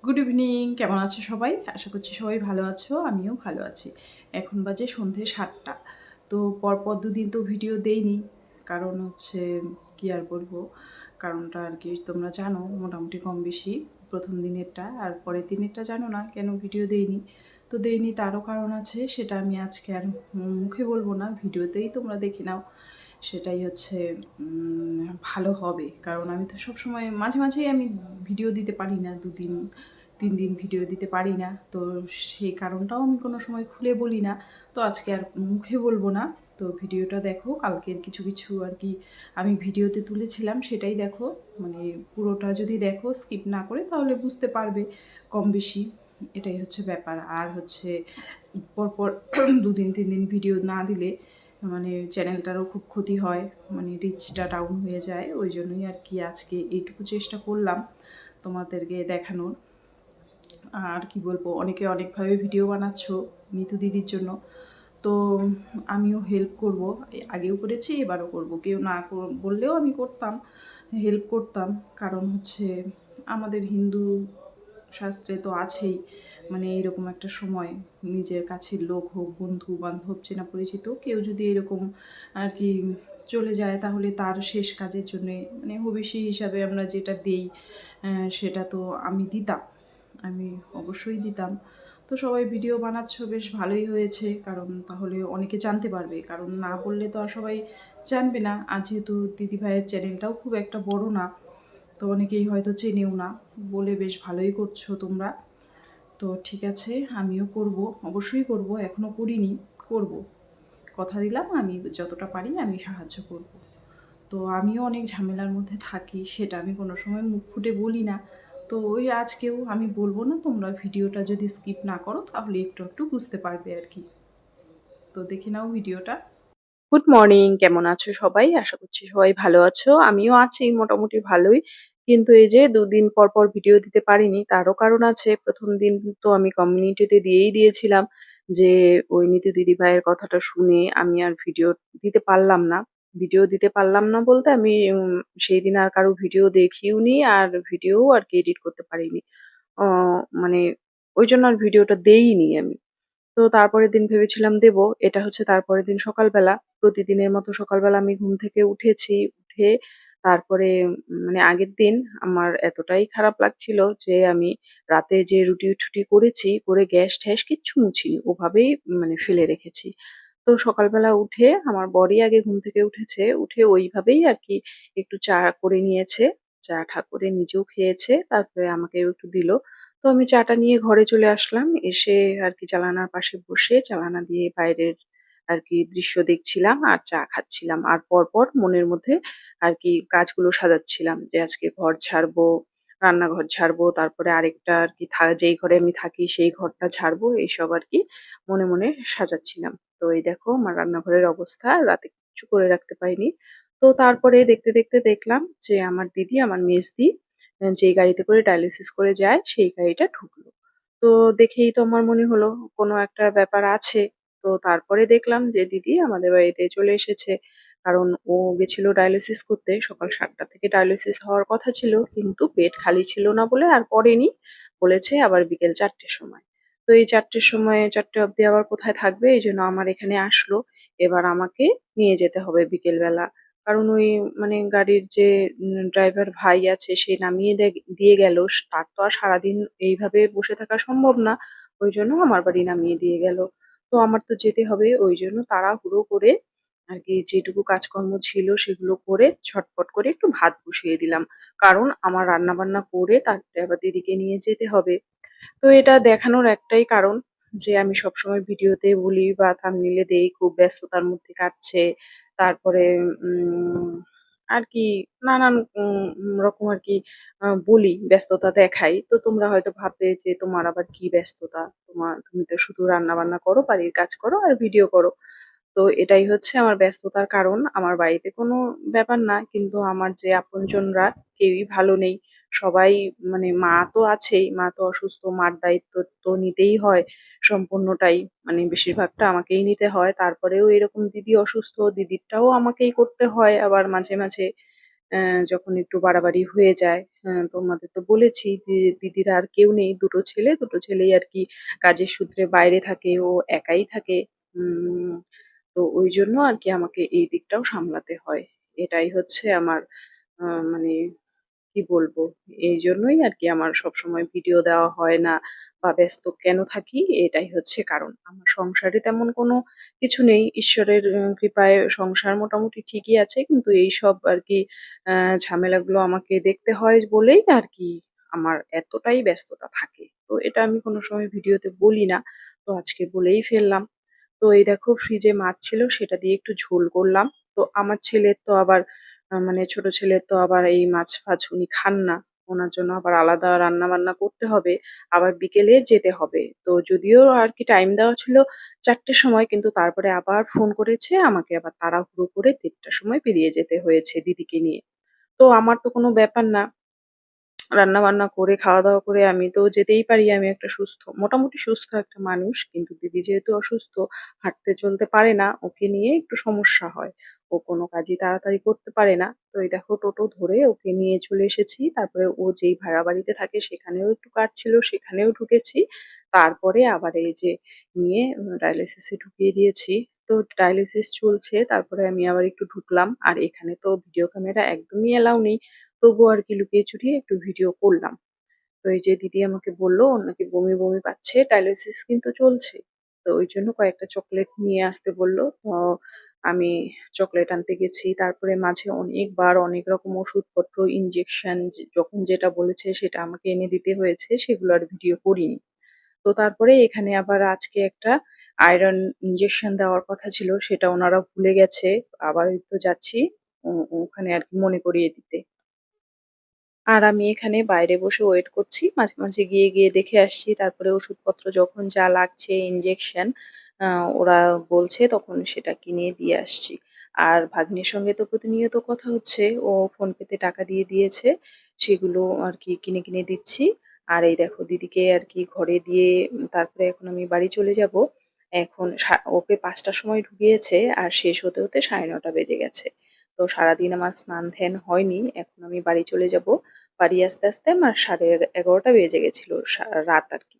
Good evening, কেমন আছো সবাই? আশা করছি সবাই ভালো আছো, আমিও ভালো আছি। এখন বাজে সন্ধে ৭টা। তো পরপর দুদিন তো ভিডিও দেইনি, কারণ হচ্ছে কী আর বলবো, কারণটা আর কি তোমরা জানো মোটামুটি কম বেশি। প্রথম দিনেরটা আর পরের দিনেরটা জানো না কেন ভিডিও দেইনি। তো দেইনি তারও কারণ আছে, সেটা আমি আজকে আর মুখে বলবো না, ভিডিওতেই তোমরা দেখে নাও। সেটাই হচ্ছে ভালো হবে, কারণ আমি তো সবসময় মাঝে মাঝেই আমি ভিডিও দিতে পারি না, ২ দিন ৩ দিন ভিডিও দিতে পারি না। তো সেই কারণটাও আমি কোনো সময় খুলে বলি না। তো আজকে আর মুখে বলবো না। তো ভিডিওটা দেখো, কালকের কিছু কিছু আর কি আমি ভিডিওতে তুলেছিলাম সেটাই দেখো। মানে পুরোটা যদি দেখো স্কিপ না করে, তাহলে বুঝতে পারবে কম বেশি। এটাই হচ্ছে ব্যাপার। আর হচ্ছে পরপর ২ দিন ৩ দিন ভিডিও না দিলে মানে চ্যানেলটারও খুব ক্ষতি হয়, মানে রিচটা ডাউন হয়ে যায়। ওই জন্যই আর কি আজকে এইটুকু চেষ্টা করলাম তোমাদেরকে দেখানোর। আর কি বলবো, অনেকে অনেকভাবে ভিডিও বানাচ্ছ নিতু দিদির জন্য। তো আমিও হেল্প করব, আগেও করেছি এবারও করব। কেউ না বললেও আমি করতাম, হেল্প করতাম। কারণ হচ্ছে আমাদের হিন্দু শাস্ত্রে তো আছেই, মানে এইরকম একটা সময় নিজের কাছের লোক হোক, বন্ধু বান্ধব, চেনা পরিচিত কেউ যদি এরকম আর কি চলে যায়, তাহলে তার শেষ কাজের জন্যে মানে হবিষি হিসাবে আমরা যেটা দিই, সেটা তো আমি দিতাম, আমি অবশ্যই দিতাম। তো সবাই ভিডিও বানাচ্ছ, বেশ ভালোই হয়েছে, কারণ তাহলে অনেকে জানতে পারবে, কারণ না বললে তো আর সবাই জানবে না। আর যেহেতু দিদিভাইয়ের চ্যানেলটাও খুব একটা বড় না, তো অনেকেই হয়তো চেনেও না। বলে বেশ ভালোই করছো তোমরা। তো ঠিক আছে, আমিও করব, অবশ্যই করব, এখনও করিনি, করব। কথা দিলাম আমি যতটা পারি আমি সাহায্য করব। তো আমিও অনেক ঝামেলার মধ্যে থাকি, সেটা আমি কোনো সময় মুখ ফুটে বলি না। তো ওই আজকেও আমি বলবো না, তোমরা ভিডিওটা যদি স্কিপ না করো তাহলে একটু একটু বুঝতে পারবে আর কি। তো দেখে নাও ভিডিওটা। গুড মর্নিং, কেমন আছো সবাই? আশা করছি সবাই ভালো আছো, আমিও আছি মোটামুটি ভালোই। কিন্তু এই যে ২ দিন পর পর ভিডিও দিতে পারিনি, তারও কারণ আছে। প্রথম দিন তো আমি কমিউনিটিতে দিয়েই দিয়েছিলাম যে ওই নীতি দিদিভাইয়ের কথাটা শুনে আমি আর ভিডিও দিতে পারলাম না। ভিডিও দিতে পারলাম না বলতে আমি সেই দিন আর কারো ভিডিও দেখিওনি, আর ভিডিও আর কি এডিট করতে পারিনি। অ মানে ওইজন্য আর ভিডিওটা দেইনি আমি। তো তারপরের দিন ভেবেছিলাম দেব। এটা হচ্ছে তারপরের দিন সকালবেলা। প্রতিদিনের মতো সকালবেলা আমি ঘুম থেকে উঠেছি। উঠে তারপরে মানে আগের দিন আমার এতটাই খারাপ লাগছিল যে আমি রাতে যে রুটি-টুটি করেছি, করে গ্যাস-ট্যাস কিচ্ছু মুছিনি। ওভাবেই মানে ফেলে রেখেছি। তো সকালবেলা উঠে আমার বরই আগে ঘুম থেকে উঠেছে। উঠে ওইভাবেই আরকি একটু চা করে নিয়েছে। চা-টা করে নিজেও খেয়েছে। তারপরে আমাকেও একটু দিল। তো আমি চাটা নিয়ে ঘরে চলে আসলাম। এসে আরকি জানালার পাশে বসে জানালা দিয়ে বাইরের আরকি দৃশ্য দেখছিলাম আর চা খাচ্ছিলাম। আর পরপর মনের মধ্যে আরকি কাজগুলো সাজাচ্ছিলাম যে আজকে ঘর ঝাড়বো, রান্নাঘর ঝাড়বো, তারপরে আরেকটা আরকি যেই ঘরে আমি থাকি সেই ঘরটা ঝাড়বো, এইসব আরকি মনে মনে সাজাচ্ছিলাম। তো এই দেখো আমার রান্নাঘরের অবস্থা, রাতে কিচ্ছু করে রাখতে পারিনি। তো তারপরে দেখতে দেখতে দেখলাম যে আমার দিদি, আমার মেজদি যেই গাড়িতে করে ডায়ালিসিস করে যায় সেই গাড়িটা ঢুকলো। তো দেখেই তো আমার মনে হলো কোনো একটা ব্যাপার আছে। তো তারপরে দেখলাম যে দিদি আমাদের বাড়িতে চলে এসেছে। কারণ ও গেছিল ডায়ালিসিস করতে। সকাল ৭টা থেকে ডায়ালিসিস হওয়ার কথা ছিল, কিন্তু বেড খালি ছিল না বলে আর করেনি। বলেছে আবার বিকেল ৪টের সময়। তো এই ৪টের সময় ৪টে অবধি আবার কোথায় থাকবে? এইজন্য আমার এখানে আসলো। এবার আমাকে নিয়ে যেতে হবে বিকেলবেলা। কারণ ওই মানে গাড়ির যে ড্রাইভার ভাই আছে সে নামিয়ে দিয়ে গেল। তার তো আর সারাদিন এইভাবে বসে থাকা সম্ভব না। ওইজন্য আমার বাড়ি নামিয়ে দিয়ে গেল। তো আমার তো যেতে হবে। ওইজন্য তাড়াহুড়ো করে আরকি যেটুকু কাজকর্ম ছিল সেগুলো করে ঝটপট করে একটু ভাত বসিয়ে দিলাম। কারণ আমার রান্নাবান্না করে তারপরে আবার দিদিকে নিয়ে যেতে হবে। তো এটা দেখানোর একটাই কারণ যে আমি সবসময় ভিডিওতে বলি বা থাম্বনেইলে দেই খুব ব্যস্ততার মধ্যে কাটছে। তারপরে উম আর কি নানান রকম আরকি বলি, ব্যস্ততা দেখাই। তো তোমরা হয়তো ভাববে যে তোমার আবার কি ব্যস্ততা? তুমি তো শুধু রান্না-বান্না করো, বাড়ির কাজ করো আর ভিডিও করো। তো এটাই হচ্ছে আমার ব্যস্ততার কারণ। আমার বাড়িতে কোনো ব্যাপার না। কিন্তু আমার যে আপনজনরা কেউই ভালো নেই। সবাই মানে মা তো আছেই, মা তো অসুস্থ, মার দায়িত্ব তো নিতেই হয় সম্পূর্ণটাই। মানে বেশিরভাগটা আমাকেই নিতে হয়। তারপরেও এরকম দিদি অসুস্থ, দিদিরটাও আমাকেই করতে হয় আবার মাঝে মাঝে। যখন একটু বাড়াবাড়ি হয়ে যায়, তোমাদের তো বলেছি যে দিদিরা আর কেউ নেই, দুটো ছেলেই আর কি কাজের সূত্রে বাইরে থাকে, ও একাই থাকে। উম, তো ওই জন্য আর কি আমাকে এই দিকটাও সামলাতে হয়। এটাই হচ্ছে আমার মানে কি বলবো, এই জন্যই আর কি আমার সবসময় ভিডিও দেওয়া হয় না বা ব্যস্ত কেন থাকি, এটাই হচ্ছে কারণ। আমার সংসারে তেমন কোনো কিছু নেই, ঈশ্বরের কৃপায় সংসার মোটামুটি ঠিকই আছে, কিন্তু এই সব আর কি ঝামেলাগুলো আমাকে দেখতে হয় বলেই আর কি আমার এতটাই ব্যস্ততা থাকে। তো এটা আমি কোনো সময় ভিডিওতে বলি না, তো আজকে বলেই ফেললাম। তো এই দেখো ফ্রিজে মাছ ছিল, সেটা দিয়ে একটু ঝোল করলাম। তো আমার ছেলের তো আবার মানে ছোট ছেলের তো আবার এই মাছ ফাছ উনি খান না, ওনার জন্য আবার আলাদা রান্না বান্না করতে হবে, আবার বিকেলে যেতে হবে। তো যদিও আর কি টাইম দেওয়া ছিল 4টের সময়, কিন্তু তারপরে আবার ফোন করেছে আমাকে, আবার তাড়াহুড়ো করে 1:30টার সময় বেরিয়ে যেতে হয়েছে দিদিকে নিয়ে। তো আমার তো কোনো ব্যাপার না, রান্না-বান্না করে খাওয়া-দাওয়া করে আমি তো যেতেই পারি। আমি একটা মোটামুটি সুস্থ একটা মানুষ। কিন্তু দিদি যেহেতু অসুস্থ, হাঁটতে চলতে পারে না, ওকে নিয়ে একটু সমস্যা হয়। ও কোনো কাজই তাড়াতাড়ি করতে পারে না। তো এই দেখো টোটো ধরে ওকে নিয়ে চলে এসেছি। তারপরে ও যেই ভাড়া বাড়িতে থাকে সেখানেও একটু কাজ ছিল, সেখানেও ঢুকেছি। তারপরে আবার এই যে নিয়ে ডায়ালিসিসে ঢুকিয়ে দিয়েছি। তো ডায়ালিসিস চলছে। তারপরে আমি আবার একটু ঢুকলাম। আর এখানে তো ভিডিও ক্যামেরা একদমই এলাও নেই। তবুও আর কি লুকিয়ে চুরিয়ে একটু ভিডিও করলাম। তো এই যে দিদি আমাকে বলল ওর নাকি বমি বমি পাচ্ছে, ডায়ালিসিস কিন্তু চলছে। তো ওই জন্য কয়েকটা চকলেট নিয়ে আসতে বলল। তো আমি চকলেট আনতে গেছি। তারপরে মাঝে অনেকবার অনেক রকম ওষুধপত্র, ইনজেকশন যখন যেটা বলেছে সেটা আমাকে এনে দিতে হয়েছে, সেগুলো আর ভিডিও করিনি। তো তারপরে এখানে আবার আজকে একটা আয়রন ইনজেকশন দেওয়ার কথা ছিল, সেটা ওনারা ভুলে গেছে। আবার এই তো যাচ্ছি ওখানে আর কি মনে করিয়ে দিতে। আর আমি এখানে বাইরে বসে ওয়েট করছি। মাঝে, মাঝে গিয়ে দেখে আসছি। তারপরে ওষুধপত্র যখন যা লাগছে ইনজেকশন ওরা বলছে তখন সেটা কিনে দিয়ে আসছি। আর ভাগ্নির সঙ্গে তো প্রতিনিয়ত কথা হচ্ছে। ও ফোনপেতে টাকা দিয়ে দিয়েছে। সেগুলো আর কি কিনে দিচ্ছি। আর এই দেখো দিদিকে আর কি ঘরে দিয়ে তারপরে এখন আমি বাড়ি চলে যাব। এখন ওকে ৫টার সময় ঢুকিয়েছে আর শেষ হতে ৯:৩০ বেজে গেছে। তো সারাদিন আমার স্নান ধ্যান হয়নি। এখন আমি বাড়ি চলে যাব। বাড়ি আসতে আমার 11:30 বেজে গেছিল রাত আর কি।